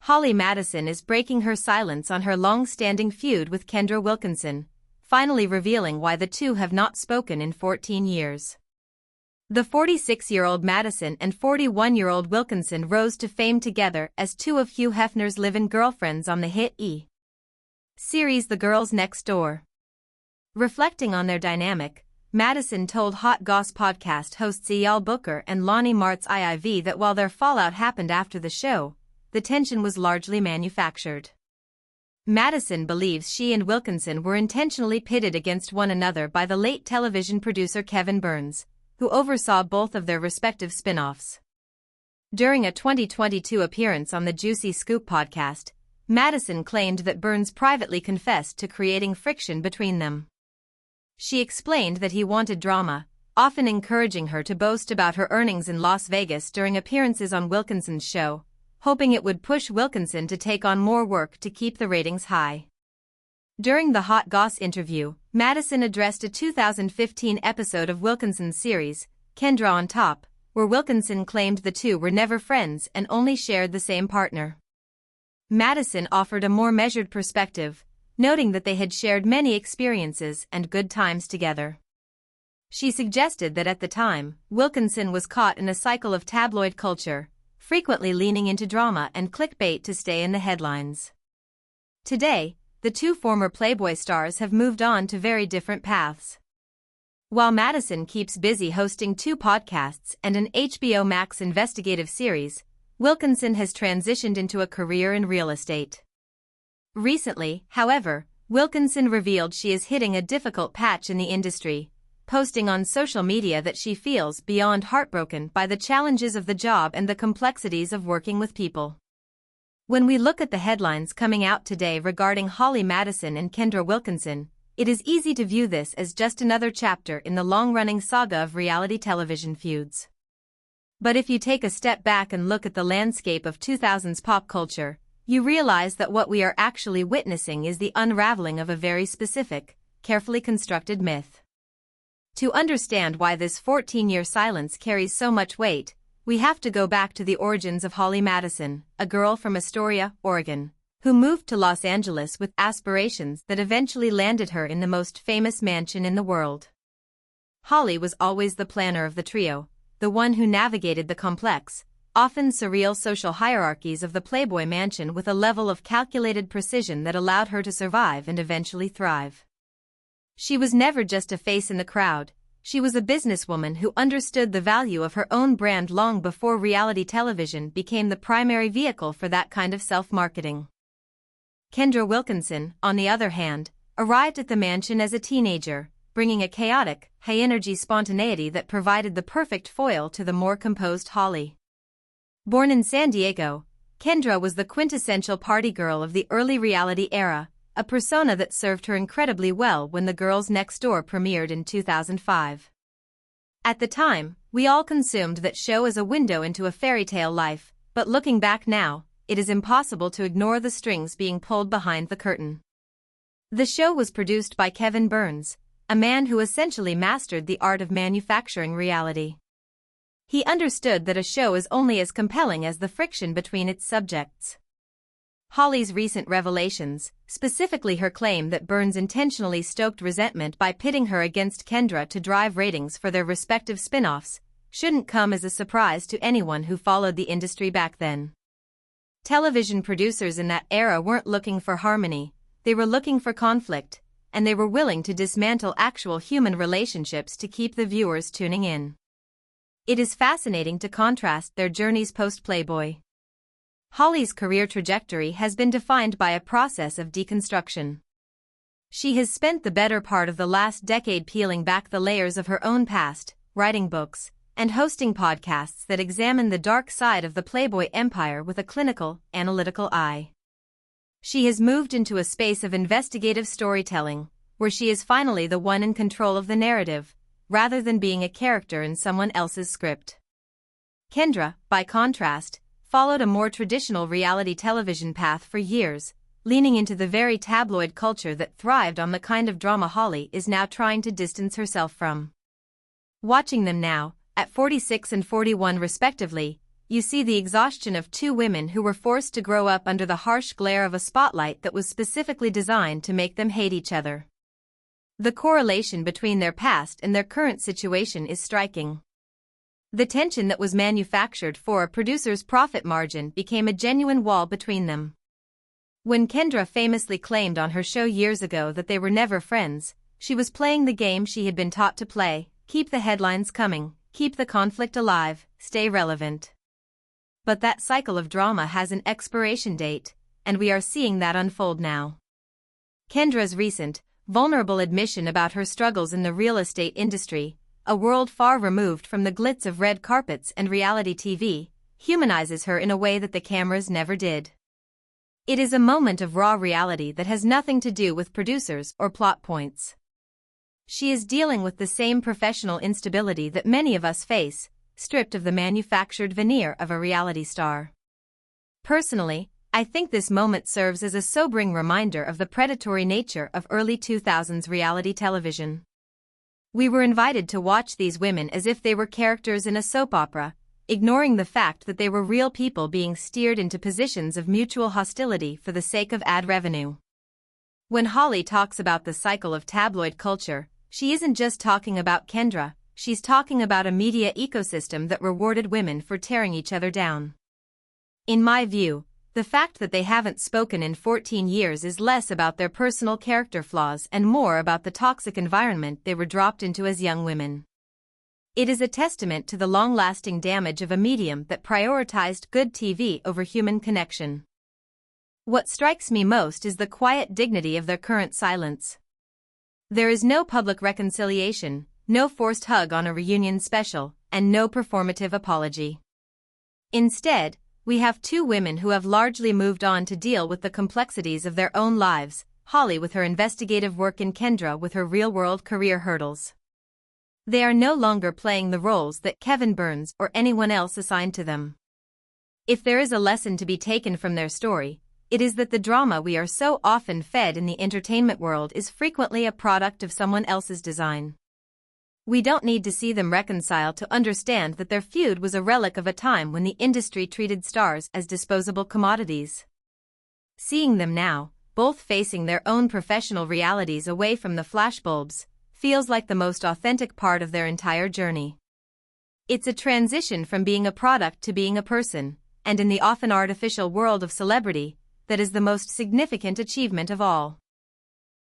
Holly Madison is breaking her silence on her long-standing feud with Kendra Wilkinson, finally revealing why the two have not spoken in 14 years. The 46-year-old Madison and 41-year-old Wilkinson rose to fame together as two of Hugh Hefner's live-in girlfriends on the hit E! series The Girls Next Door. Reflecting on their dynamic, Madison told Hot Goss podcast hosts Eyal Booker and Lonnie Martz IIV that while their fallout happened after the show, the tension was largely manufactured. Madison believes she and Wilkinson were intentionally pitted against one another by the late television producer Kevin Burns, who oversaw both of their respective spin-offs. During a 2022 appearance on the Juicy Scoop podcast, Madison claimed that Burns privately confessed to creating friction between them. She explained that he wanted drama, often encouraging her to boast about her earnings in Las Vegas during appearances on Wilkinson's show, hoping it would push Wilkinson to take on more work to keep the ratings high. During the Hot Goss interview, Madison addressed a 2015 episode of Wilkinson's series, Kendra on Top, where Wilkinson claimed the two were never friends and only shared the same partner. Madison offered a more measured perspective, noting that they had shared many experiences and good times together. She suggested that at the time, Wilkinson was caught in a cycle of tabloid culture, frequently leaning into drama and clickbait to stay in the headlines. Today, the two former Playboy stars have moved on to very different paths. While Madison keeps busy hosting two podcasts and an HBO Max investigative series, Wilkinson has transitioned into a career in real estate. Recently, however, Wilkinson revealed she is hitting a difficult patch in the industry, posting on social media that she feels beyond heartbroken by the challenges of the job and the complexities of working with people. When we look at the headlines coming out today regarding Holly Madison and Kendra Wilkinson, it is easy to view this as just another chapter in the long-running saga of reality television feuds. But if you take a step back and look at the landscape of 2000s pop culture, you realize that what we are actually witnessing is the unraveling of a very specific, carefully constructed myth. To understand why this 14-year silence carries so much weight, we have to go back to the origins of Holly Madison, a girl from Astoria, Oregon, who moved to Los Angeles with aspirations that eventually landed her in the most famous mansion in the world. Holly was always the planner of the trio, the one who navigated the complex, often surreal social hierarchies of the Playboy mansion with a level of calculated precision that allowed her to survive and eventually thrive. She was never just a face in the crowd, she was a businesswoman who understood the value of her own brand long before reality television became the primary vehicle for that kind of self-marketing. Kendra Wilkinson, on the other hand, arrived at the mansion as a teenager, bringing a chaotic, high-energy spontaneity that provided the perfect foil to the more composed Holly. Born in San Diego, Kendra was the quintessential party girl of the early reality era, a persona that served her incredibly well when The Girls Next Door premiered in 2005. At the time, we all consumed that show as a window into a fairy tale life, but looking back now, it is impossible to ignore the strings being pulled behind the curtain. The show was produced by Kevin Burns, a man who essentially mastered the art of manufacturing reality. He understood that a show is only as compelling as the friction between its subjects. Holly's recent revelations, specifically her claim that Burns intentionally stoked resentment by pitting her against Kendra to drive ratings for their respective spin-offs, shouldn't come as a surprise to anyone who followed the industry back then. Television producers in that era weren't looking for harmony, they were looking for conflict, and they were willing to dismantle actual human relationships to keep the viewers tuning in. It is fascinating to contrast their journeys post-Playboy. Holly's career trajectory has been defined by a process of deconstruction. She has spent the better part of the last decade peeling back the layers of her own past, writing books, and hosting podcasts that examine the dark side of the Playboy empire with a clinical, analytical eye. She has moved into a space of investigative storytelling, where she is finally the one in control of the narrative, rather than being a character in someone else's script. Kendra, by contrast, followed a more traditional reality television path for years, leaning into the very tabloid culture that thrived on the kind of drama Holly is now trying to distance herself from. Watching them now, at 46 and 41 respectively, you see the exhaustion of two women who were forced to grow up under the harsh glare of a spotlight that was specifically designed to make them hate each other. The correlation between their past and their current situation is striking. The tension that was manufactured for a producer's profit margin became a genuine wall between them. When Kendra famously claimed on her show years ago that they were never friends, she was playing the game she had been taught to play: keep the headlines coming, keep the conflict alive, stay relevant. But that cycle of drama has an expiration date, and we are seeing that unfold now. Kendra's recent, vulnerable admission about her struggles in the real estate industry, a world far removed from the glitz of red carpets and reality TV, humanizes her in a way that the cameras never did. It is a moment of raw reality that has nothing to do with producers or plot points. She is dealing with the same professional instability that many of us face, stripped of the manufactured veneer of a reality star. Personally, I think this moment serves as a sobering reminder of the predatory nature of early 2000s reality television. We were invited to watch these women as if they were characters in a soap opera, ignoring the fact that they were real people being steered into positions of mutual hostility for the sake of ad revenue. When Holly talks about the cycle of tabloid culture, she isn't just talking about Kendra, she's talking about a media ecosystem that rewarded women for tearing each other down. In my view, the fact that they haven't spoken in 14 years is less about their personal character flaws and more about the toxic environment they were dropped into as young women. It is a testament to the long-lasting damage of a medium that prioritized good TV over human connection. What strikes me most is the quiet dignity of their current silence. There is no public reconciliation, no forced hug on a reunion special, and no performative apology. Instead, we have two women who have largely moved on to deal with the complexities of their own lives, Holly with her investigative work and Kendra with her real-world career hurdles. They are no longer playing the roles that Kevin Burns or anyone else assigned to them. If there is a lesson to be taken from their story, it is that the drama we are so often fed in the entertainment world is frequently a product of someone else's design. We don't need to see them reconcile to understand that their feud was a relic of a time when the industry treated stars as disposable commodities. Seeing them now, both facing their own professional realities away from the flashbulbs, feels like the most authentic part of their entire journey. It's a transition from being a product to being a person, and in the often artificial world of celebrity, that is the most significant achievement of all.